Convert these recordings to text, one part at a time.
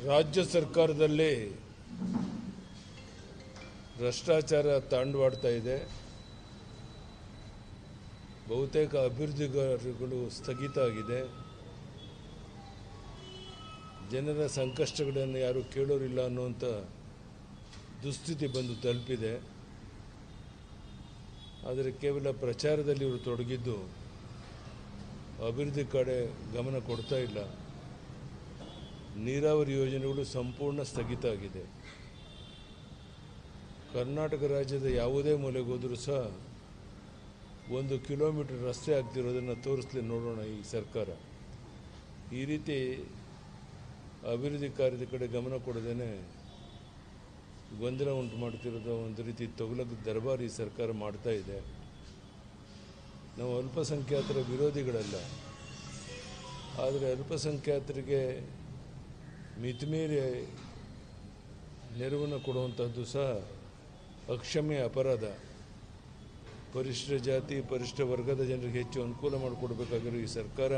ರಾಜ್ಯ ಸರ್ಕಾರದಲ್ಲಿ ಭ್ರಷ್ಟಾಚಾರ ತಾಂಡವಾಡ್ತಾ ಇದೆ. ಬಹುತೇಕ ಅಭಿವೃದ್ಧಿ ಕಾರ್ಯಗಳು ಸ್ಥಗಿತ ಆಗಿದೆ. ಜನರ ಸಂಕಷ್ಟಗಳನ್ನು ಯಾರು ಕೇಳೋರಿಲ್ಲ ಅನ್ನುವಂಥ ದುಸ್ಥಿತಿ ಬಂದು ತಲುಪಿದೆ. ಆದರೆ ಕೇವಲ ಪ್ರಚಾರದಲ್ಲಿ ಇವರು ತೊಡಗಿದ್ದು ಅಭಿವೃದ್ಧಿ ಕಡೆ ಗಮನ ಕೊಡ್ತಾ ಇಲ್ಲ. ನೀರಾವರಿ ಯೋಜನೆಗಳು ಸಂಪೂರ್ಣ ಸ್ಥಗಿತ ಆಗಿದೆ. ಕರ್ನಾಟಕ ರಾಜ್ಯದ ಯಾವುದೇ ಮೂಲೆಗೆ ಹೋದರೂ ಸಹ 1 ಕಿಲೋಮೀಟರ್ ರಸ್ತೆ ಆಗ್ತಿರೋದನ್ನು ತೋರಿಸಲಿ ನೋಡೋಣ ಈ ಸರ್ಕಾರ. ಈ ರೀತಿ ಅಭಿವೃದ್ಧಿ ಕಾರ್ಯದ ಕಡೆ ಗಮನ ಕೊಡದೇನೆ ಗೊಂದಲ ಉಂಟು ಮಾಡ್ತಿರೋದು ಒಂದು ರೀತಿ ತೊಗಲದ ದರ್ಬಾರ್ ಈ ಸರ್ಕಾರ ಮಾಡ್ತಾ ಇದೆ. ನಾವು ಅಲ್ಪಸಂಖ್ಯಾತರ ವಿರೋಧಿಗಳಲ್ಲ, ಆದರೆ ಅಲ್ಪಸಂಖ್ಯಾತರಿಗೆ ಮಿತಿಮೀರಿ ನೆರವನ್ನು ಕೊಡುವಂಥದ್ದು ಸಹ ಅಕ್ಷಮ್ಯ ಅಪರಾಧ. ಪರಿಶಿಷ್ಟ ಜಾತಿ ಪರಿಶಿಷ್ಟ ವರ್ಗದ ಜನರಿಗೆ ಹೆಚ್ಚು ಅನುಕೂಲ ಮಾಡಿಕೊಡ್ಬೇಕಾಗಿರೋ ಈ ಸರ್ಕಾರ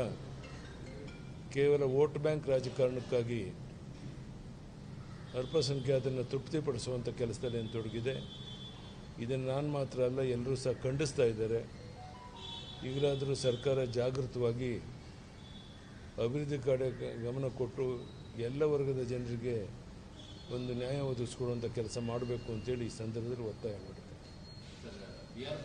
ಕೇವಲ ವೋಟ್ ಬ್ಯಾಂಕ್ ರಾಜಕಾರಣಕ್ಕಾಗಿ ಅಲ್ಪಸಂಖ್ಯಾತರನ್ನು ತೃಪ್ತಿಪಡಿಸುವಂಥ ಕೆಲಸದಲ್ಲಿ ತೊಡಗಿದೆ. ಇದನ್ನು ನಾನು ಮಾತ್ರ ಅಲ್ಲ, ಎಲ್ಲರೂ ಸಹ ಖಂಡಿಸ್ತಾ ಇದ್ದಾರೆ. ಈಗಲಾದರೂ ಸರ್ಕಾರ ಜಾಗೃತವಾಗಿ ಅಭಿವೃದ್ಧಿ ಕಡೆ ಗಮನ ಕೊಟ್ಟು ಎಲ್ಲ ವರ್ಗದ ಜನರಿಗೆ ಒಂದು ನ್ಯಾಯ ಒದಗಿಸ್ಕೊಡುವಂಥ ಕೆಲಸ ಮಾಡಬೇಕು ಅಂತೇಳಿ ಈ ಸಂದರ್ಭದಲ್ಲಿ ಒತ್ತಾಯ ಮಾಡಿದೆ.